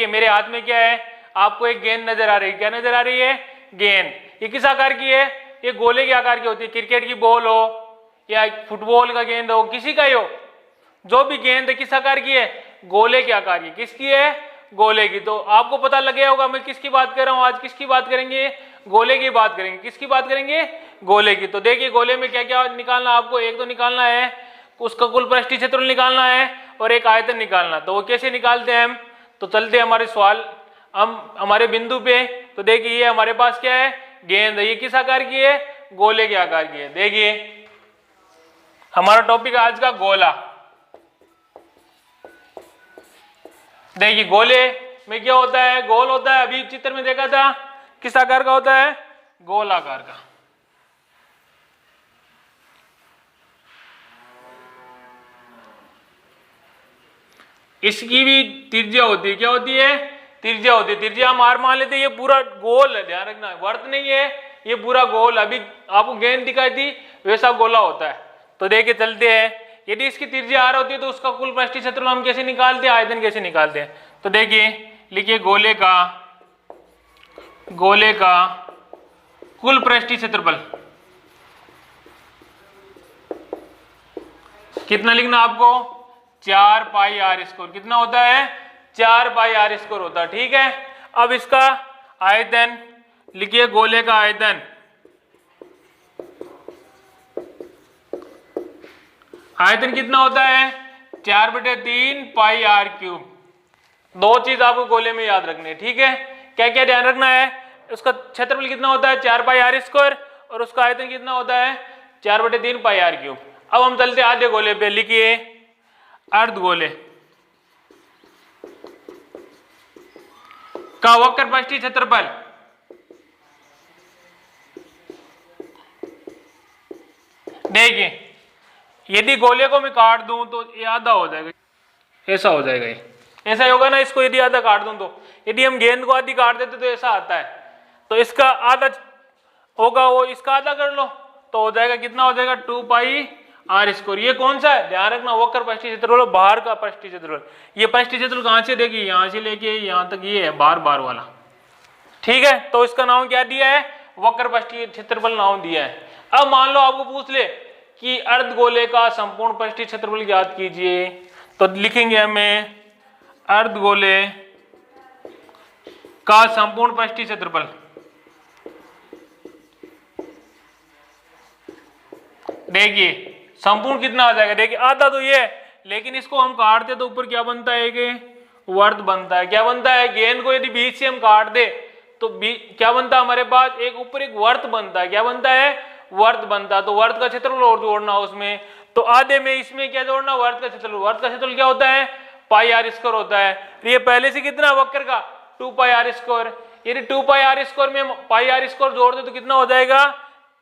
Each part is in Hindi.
देखिए मेरे हाथ में क्या है, आपको एक गेंद नजर आ रही है, क्या नजर आ रही है, गेंद। ये किस आकार की है, ये गोले के आकार की होती है। क्रिकेट की बॉल हो या फुटबॉल का गेंद हो, किसी का ही हो, जो भी गेंद है किस आकार की है, गोले के आकार की। किसकी है, गोले की। तो आपको पता लग गया होगा मैं किसकी बात कर रहा हूं। आज किसकी बात करेंगे, गोले की बात करेंगे। किसकी बात करेंगे, गोले की। तो देखिए गोले में क्या क्या निकालना आपको, एक तो निकालना है उसका कुल पृष्ठीय क्षेत्रफल निकालना है और एक आयतन निकालना। तो वो कैसे निकालते हैं हम, तो चलते हैं हमारे सवाल, हम हमारे बिंदु पे। तो देखिए ये हमारे पास क्या है, गेंद है। ये किस आकार की है, गोले के आकार की है। देखिए हमारा टॉपिक आज का गोला। देखिए गोले में क्या होता है, गोल होता है। अभी चित्र में देखा था किस आकार का होता है, गोल आकार का। इसकी भी त्रिज्या होती है, क्या होती है, त्रिज्या होती है। त्रिज्या हम आर मान लेते हैं। ये पूरा गोल है, ध्यान रखना, वर्त नहीं है, ये पूरा गोल। अभी आपको गेंद दिखाई थी वैसा गोला होता है। तो देखिए चलते हैं, यदि इसकी त्रिज्या आर होती है तो उसका कुल पृष्ठीय क्षेत्रफल हम कैसे निकालते हैं, आयतन कैसे निकालते हैं। तो देखिए लिखिए गोले का कुल पृष्ठीय क्षेत्रफल कितना लिखना आपको, 4 पाई आर स्क्वायर। कितना होता है, 4 पाई आर स्क्वायर होता है। ठीक है, अब इसका आयतन लिखिए, गोले का आयतन, आयतन कितना होता है, 4/3 पाई आर क्यूब। दो चीज आपको गोले में याद रखनी है। ठीक है, क्या क्या ध्यान रखना है, उसका क्षेत्रफल कितना होता है, 4 पाई आर स्क्वायर, और उसका आयतन कितना होता है, 4/3 पाई आर क्यूब। अब हम चलते हैं आधे गोले पे। लिखिए अर्धगोले का वक्र पृष्ठीय क्षेत्रफल, देखिए यदि गोले को मैं काट दूं तो ये आधा हो जाएगा, ऐसा हो जाएगा, ये ऐसा ही होगा ना। इसको यदि आधा काट दूं तो, यदि हम गेंद को आधी काट देते तो ऐसा आता है। तो इसका आधा होगा, वो इसका आधा कर लो तो हो जाएगा, कितना हो जाएगा, 2 पाई आर स्क्वायर। ये कौन सा है, ध्यान रखना, वक्र पृष्ठीय क्षेत्रफल, बाहर का पृष्ठीय क्षेत्रफल। ये पृष्ठीय क्षेत्रफल कहां से, देखिए यहां से लेके यहां तक, ये है बार बार वाला। ठीक है, तो इसका नाम क्या दिया है, वक्र पृष्ठीय क्षेत्रफल नाम दिया है। अब मान लो आपको पूछ ले कि अर्धगोले का संपूर्ण पृष्ठीय क्षेत्रफल ज्ञात कीजिए, तो लिखेंगे हमें अर्धगोले का संपूर्ण पृष्ठीय क्षेत्रफल। देखिए संपूर्ण कितना आ जाएगा, देखिए आधा तो ये है, लेकिन इसको हम काटते तो ऊपर क्या बनता है, कि वर्त बनता है। क्या बनता है, गेंद को यदि बीच से हम काट दे तो क्या बनता है हमारे पास, एक ऊपर एक वर्त बनता है। क्या बनता है, वर्त बनता है। तो वर्त का क्षेत्रफल और जोड़ना उसमें, तो आधे में इसमें क्या जोड़ना, वर्त का क्षेत्रफल। वर्त का क्षेत्रफल क्या होता है, पाई आर स्क्वायर होता है। तो ये पहले से कितना वक्र का, 2 पाई आर स्क्वायर। यदि 2 पाई आर स्क्वायर में पाई आर स्क्वायर जोड़ दे तो कितना हो जाएगा,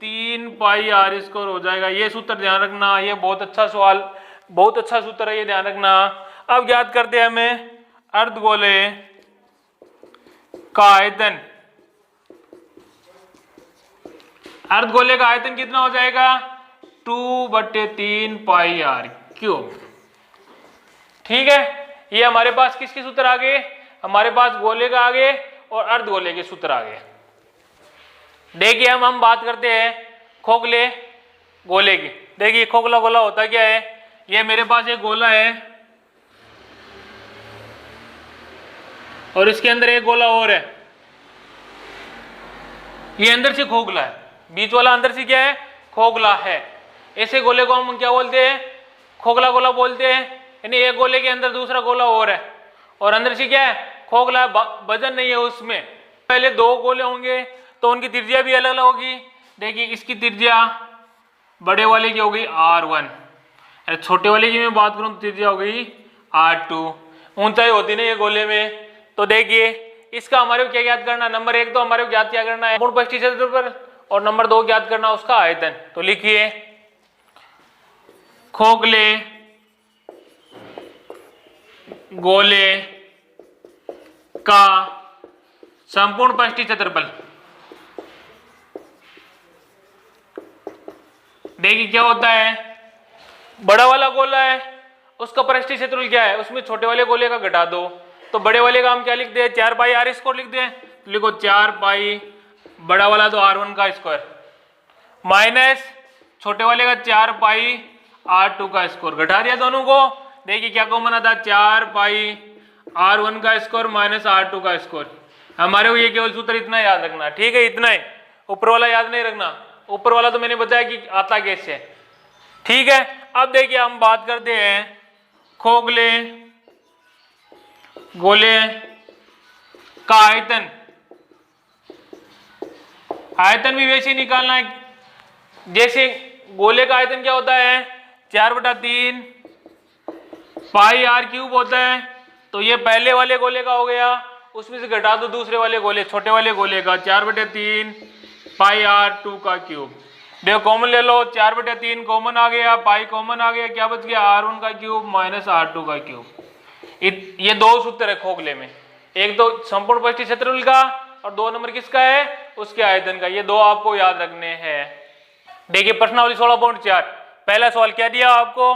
3 पाई आर स्क्वायर हो जाएगा। ये सूत्र ध्यान रखना, ये बहुत अच्छा सवाल, बहुत अच्छा सूत्र है, ये ध्यान रखना। अब ज्ञात करते हैं हमें अर्धगोले का आयतन। अर्धगोले का आयतन कितना हो जाएगा, 2/3 पाई आर क्यूब। ठीक है, ये हमारे पास किसके सूत्र आ गए, हमारे पास गोले का आ गए और अर्धगोले के सूत्र आ गए। देखिए हम बात करते हैं खोखले गोले की। देखिए खोखला गोला होता क्या है, ये मेरे पास एक गोला है और इसके अंदर एक गोला और है। ये अंदर से खोखला है, बीच वाला अंदर से क्या है, खोखला है। ऐसे गोले को हम क्या बोलते हैं, खोखला गोला बोलते हैं। यानी एक गोले के अंदर दूसरा गोला और है और अंदर से क्या है, खोखला, वजन नहीं है उसमें। पहले 2 गोले होंगे तो उनकी त्रिज्या भी अलग अलग होगी। देखिए इसकी त्रिज्या बड़े वाले की हो गई R1, छोटे वाले की मैं बात करूं तो त्रिज्या हो गई R2। ऊंचाई होती नहीं है गोले में। तो देखिए इसका हमारे को क्या ज्ञात करना, नंबर 1 तो हमारे को ज्ञात क्या करना है, संपूर्ण पृष्ठीय क्षेत्रफल, और नंबर 2 ज्ञात करना उसका आयतन। तो लिखिए खोखले गोले का संपूर्ण पृष्ठीय क्षेत्रफल। देखिए क्या होता है, बड़ा वाला गोला है उसका पृष्ठीय क्षेत्रफल क्या है, उसमें छोटे वाले गोले का घटा दो, तो बड़े वाले का हम क्या लिखते हैं, 4 पाई आर स्क्वायर लिखते हैं। तो लिखो 4 पाई बड़ा वाला तो R1 का स्क्वायर माइनस छोटे वाले का 4 पाई R2 का स्क्वायर। घटा दिया दोनों को, देखिए क्या कॉमन आता है, 4 पाई R1 का स्क्वायर माइनस R2 का स्क्वायर। हमारे को ये केवल सूत्र इतना याद रखना, ठीक है, इतना ही, ऊपर वाला याद नहीं रखना। ऊपर वाला तो मैंने बताया कि आता कैसे, ठीक है। अब देखिए हम बात करते हैं खोखले गोले का आयतन। आयतन भी वैसे ही निकालना है जैसे गोले का आयतन क्या होता है, 4/3 पाई R क्यूब होता है। तो ये पहले वाले गोले का हो गया, उसमें से घटा दो दूसरे वाले गोले, छोटे वाले गोले का, 4/3 पाई R2 का क्यूब। देखो कॉमन ले लो, 4/3 कॉमन आ गया, पाई कॉमन आ गया, क्या बच गया, R1 का क्यूब माइनस R2 का क्यूब। ये दो सूत्र है खोखले में, एक तो संपूर्ण परिष्ठ क्षेत्रफल का और 2 नंबर किसका है, उसके आयतन का। ये दो आपको याद रखने हैं। देखिए प्रश्नावली 16.4 पहला सवाल क्या दिया आपको,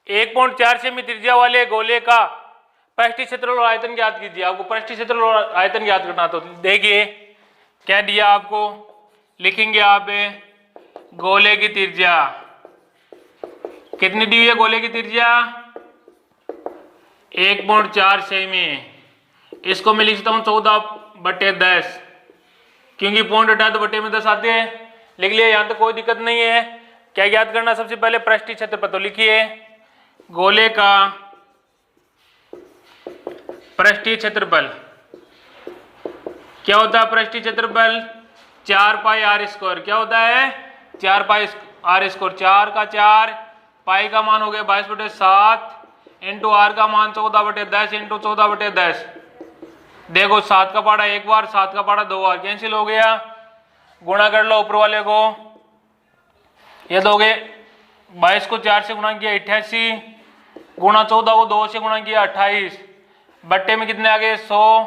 1.4 सेमी त्रिज्या वाले गोले का परिष्ठ क्षेत्रफल और आयतन ज्ञात कीजिए। आपको परिष्ठ क्षेत्रफल और आयतन ज्ञात करना, तो देखिए क्या दिया आपको, लिखेंगे आप गोले की त्रिज्या कितनी दी हुई है, गोले की त्रिज्या 1.4 सेमी। इसको मैं लिखता हूं 14/10, क्योंकि पॉइंट हटाए तो बटे में 10 आते हैं, लिख लिया, यहां तो कोई दिक्कत नहीं है। क्या याद करना, सबसे पहले पृष्ठीय क्षेत्रफल, तो लिखिए गोले का पृष्ठीय क्षेत्रफल क्या होता है, पृष्ठीय क्षेत्रफल 4 पाई R स्क्वायर। क्या होता है, 4 पाई R स्क्वायर, 4 का 4, पाई का मान हो गया 22/7 इंटू R का मान 14/10 इंटू 14/10। देखो 7 का पाड़ा एक बार, 7 का पाड़ा 2 बार, कैंसिल हो गया, गुणा कर लो ऊपर वाले को, ये दोगे 22 को 4 से गुणा किया 88, गुणा 14 को 2 से गुणा किया 28, बट्टे में कितने आ गए 100।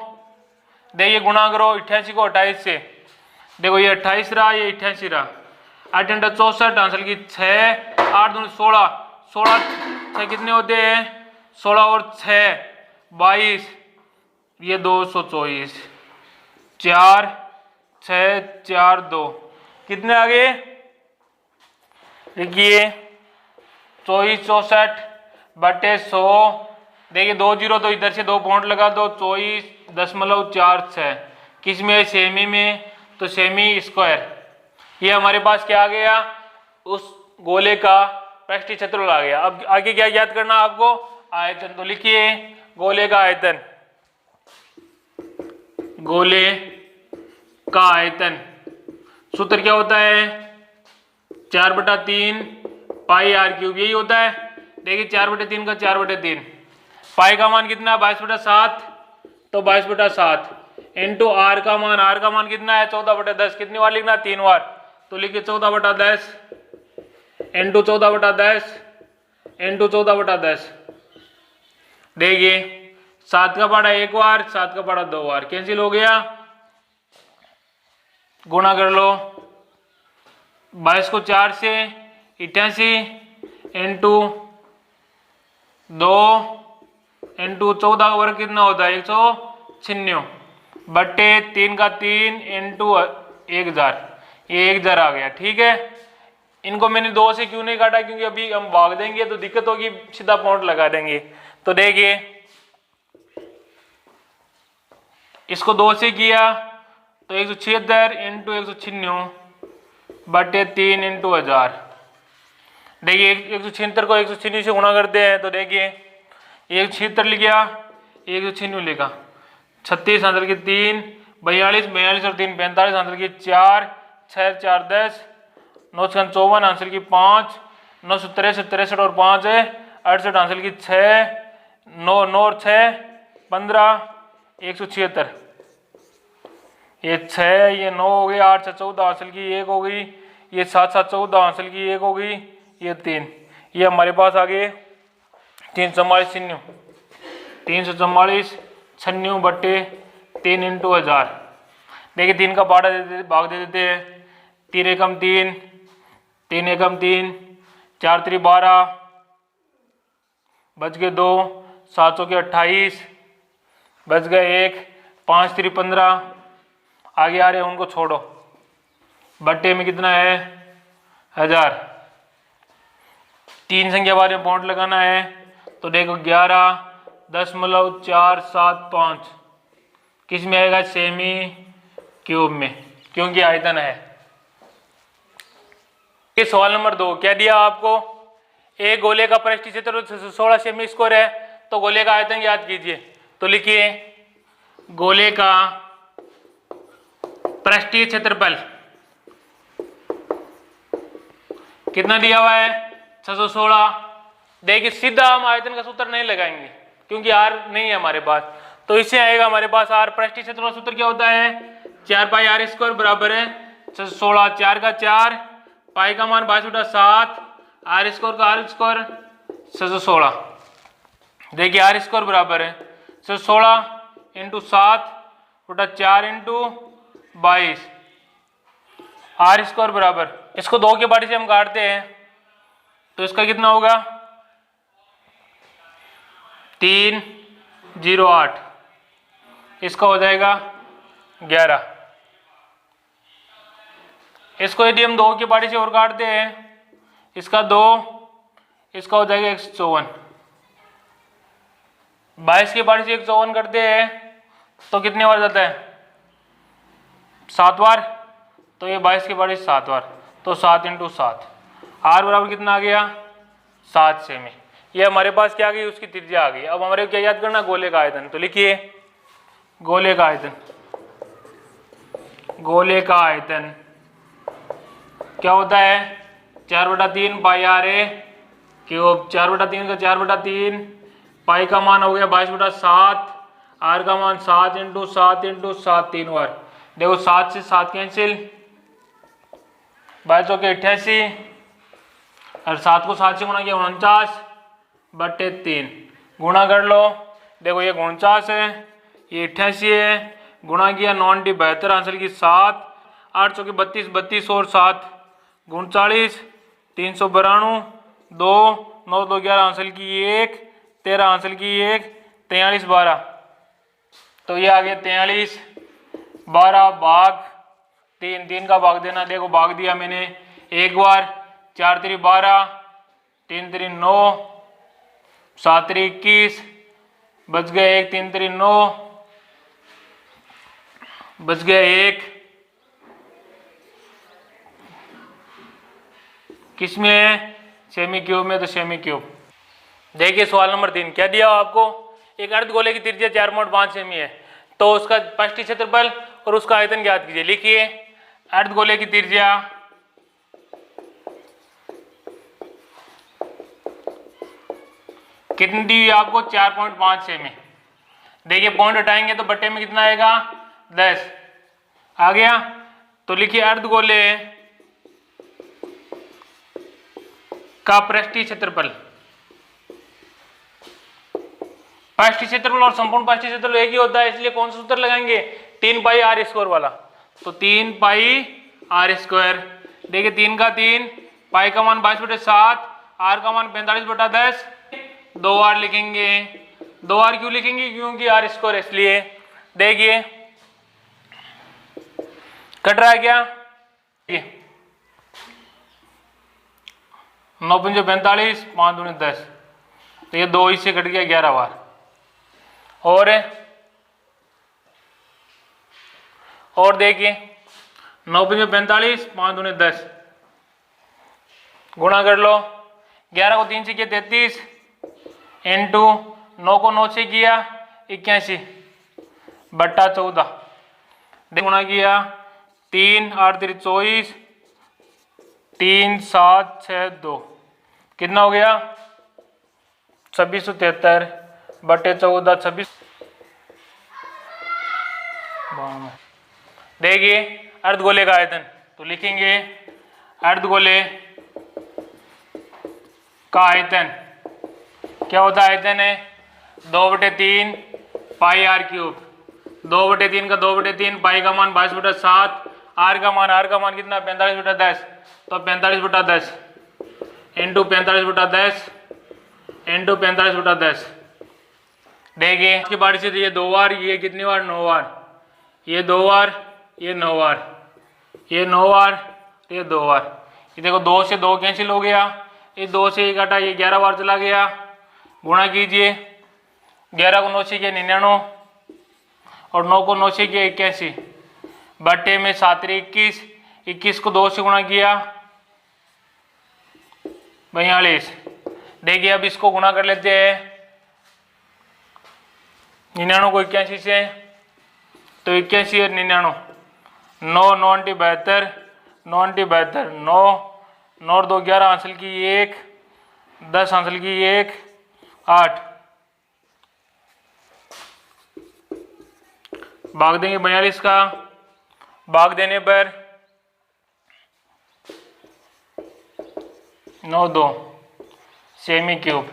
देखिए गुणा करो 88 को 28 से, देखो ये 28 रहा, ये 88 रहा, 8 × 64 आंसर की 6, 8 दूनी 16, 16 6 कितने होते हैं, 16 और 6 22, ये 224, 4 6 4 2 कितने आ गए, देखिए 24/64/100। देखिए 2 0 तो इधर से 2 पॉइंट लगा दो, 24.46 किस में, सेमी में, तो सेमी स्क्वायर। ये हमारे पास क्या आ गया, उस गोले का पृष्ठीय क्षेत्रफल आ गया। अब आगे क्या याद करना आपको, आयतन। तो लिखिए गोले का आयतन, गोले का आयतन सूत्र क्या होता है, 4/3 पाई R क्यूब, यही होता है। देखिए 4/3 का 4/3, पाई का मान कितना है 22/7, तो 22/7 इंटू R का मान कितना है 14/10, कितनी बार लिखना, 3 बार, तो लिखिए 14/10 इंटू 14/10 इंटू 14/10। देखिए 7 का पाड़ा एक बार, 7 का पाड़ा 2 बार, कैंसिल हो गया, गुणा कर लो 22 को 4 से 88 इंटू 2 इंटू 14 का वर्ग कितना होता है 196 बट्टे 3 का 3 इंटू 1000, ये 1000 आ गया, ठीक है। इनको मैंने 2 से क्यों नहीं काटा, क्योंकि अभी हम भाग देंगे तो दिक्कत होगी, सीधा पॉइंट लगा देंगे। तो देखिए इसको 2 से किया तो 176 इंटू 196 बट्टे 3 इंटू 1000। देखिए 176 को 196 से गुणा करते हैं, तो देखिए 176 लिख गया, 196 लिखा, 36 आंसर की 3, 42 42 और 3 45 आंसर की 4, 6 4 10, 9 6 54 आंसर की 5, 9 63 63 और 5 है 68 आंसर की 6, 9 9 और 6 15, 176, ये 6 ये 9 हो गई, 8 6 14 आंसर की 1 हो गई, ये 7 7 14 आंसर की 1 हो गई, ये 3, ये हमारे पास आ गए 344 96 बट्टे 3 इंटू 1000। देखिए 3 का पाड़ा भाग दे देते हैं, 3 एकम 3, 3 एकम 3, 4 3 12, बच गए 2, 700 के 28, बच गए 1, 5 3 15, आगे आ रहे हैं उनको छोड़ो, बट्टे में कितना है 1000, 3 संख्या वाले पॉइंट लगाना है, तो देखो 11.475 किस में आएगा, सेमी क्यूब में, क्योंकि आयतन है। ये सवाल नंबर 2 क्या दिया आपको, एक गोले का पृष्ठीय क्षेत्रफल 16 सेमी स्क्वायर है, तो गोले का आयतन याद कीजिए, तो लिखिए गोले का पृष्ठीय क्षेत्रफल कितना दिया हुआ है 616। देखिए सीधा हम आयतन का सूत्र नहीं लगाएंगे क्योंकि आर नहीं है हमारे पास, तो इससे आएगा हमारे पास आर, पृष्ठीय क्षेत्रफल सूत्र क्या होता है 4 पाई आर स्क्वायर बराबर है 616, 4 का 4, पाई का मान 22/7, आर स्क्वायर का आर स्क्वायर 616। देखिए आर स्क्वायर बराबर है 616 इंटू 7/4 इंटू 22, आर स्क्वायर बराबर, इसको 2 के बारे से हम काटते हैं तो इसका कितना होगा 308, इसका हो जाएगा 11। इसको यदि हम 2 के बारे से और काटते हैं, इसका 2, इसका हो जाएगा 154, 22 के बारे से 154 करते हैं तो कितने बार जाता है 7 बार, तो ये 22 के बारे से 7 बार, तो 7 इंटू 7, आर बराबर कितना आ गया 7 सेमी। ये हमारे पास क्या आ गई, उसकी त्रिज्या आ गई। अब हमारे क्या याद करना, गोले का आयतन, तो लिखिए गोले का आयतन, गोले का आयतन क्या होता है 4/3 पाई आर ए क्यूब, 4/3 का 4/3, पाई का मान हो गया 22/7, आर का मान 7 इंटू 7 इंटू 7 3 बार, देखो 7 से 7 कैंसिल, 22 के 88, और 7 को 7 से गुणा किया 49/3, गुणा कर लो, देखो ये 49 है, ये 88 है, गुणा किया 9 72 आंसर की 7, 8 चौके 32, 32 और 7 39, 392, 2 9 2 11 आंसर की 1, 13 आंसर की 1, 43 12, तो ये आ गया 43 12 भाग 3, 3 का भाग देना, देखो भाग दिया मैंने एक बार, 4 3 12, 3 3 9, 7 3 21, बच गए 1, 3 3 9, बच गया 1, किस में है सेमी क्यूब में, तो सेमी क्यूब। देखिए सवाल नंबर 3 क्या दिया आपको, एक अर्धगोले की त्रिज्या 4.5 सेमी है, तो उसका पृष्ठीय क्षेत्रफल और उसका आयतन ज्ञात कीजिए। लिखिए अर्धगोले की त्रिज्या कितनी दी हुई आपको 4.5 सेमी, देखिए पॉइंट हटाएंगे तो बट्टे में कितना आएगा 10 आ गया, तो लिखिए अर्धगोले का पृष्ठीय क्षेत्रफल, पृष्ठीय क्षेत्रफल और संपूर्ण पृष्ठीय क्षेत्रफल एक ही होता है, इसलिए कौन सा सूत्र लगाएंगे 3 पाई आर स्क्वायर वाला, तो 3 पाई आर स्क्वायर, देखिए 3 का 3, पाई का मान 22/7, आर का मान 45/10, 2 आर लिखेंगे, 2 आर क्यों लिखेंगे क्योंकि आर स्क्वायर इसलिए, देखिए कट रहा है क्या, 9 5 45, 5 दूनी 10, तो ये 2 इससे कट गया 11 बार, और देखिए 9 5 45, 5 दूनी 10, गुणा कर लो, 11 को 3 से किया 33 इंटू 9 को 9 से किया 81/14, गुणा किया 3 8 3 24, 3 7 6 2, कितना हो गया 2673/14, 26। देखिए अर्धगोले का आयतन, तो लिखेंगे अर्धगोले का आयतन क्या होता है, आयतन है 2/3 पाई आर क्यूब, 2/3 का 2/3, पाई का मान 22/7, आर का मान कितना 45/10, तो 45/10 इंटू 45/10 इंटू 45/10, देखिए इसके बार से ये 2 बार, ये कितनी बार, 9 बार, ये 2 बार, ये 9 बार, ये 9 बार, ये 2 बार। ये देखो 2 से 2 कैंसिल हो गया, ये 2 से 1 घटा, ये 11 बार चला गया। गुणा कीजिए, 11 को 9 से किया 99 और 9 को 9 से किया 81, बट्टे में 7 21, 21 को 2 से गुणा किया 42। देखिए अब इसको गुणा कर लेते हैं 99 को 81 से, तो 81 और 99, 9 9 72, 9 72, 9 9 2 11, हासिल की 1, 10 हासिल की 1, 8, भाग देंगे 42 का, भाग देने पर 9 2 सेमी क्यूब।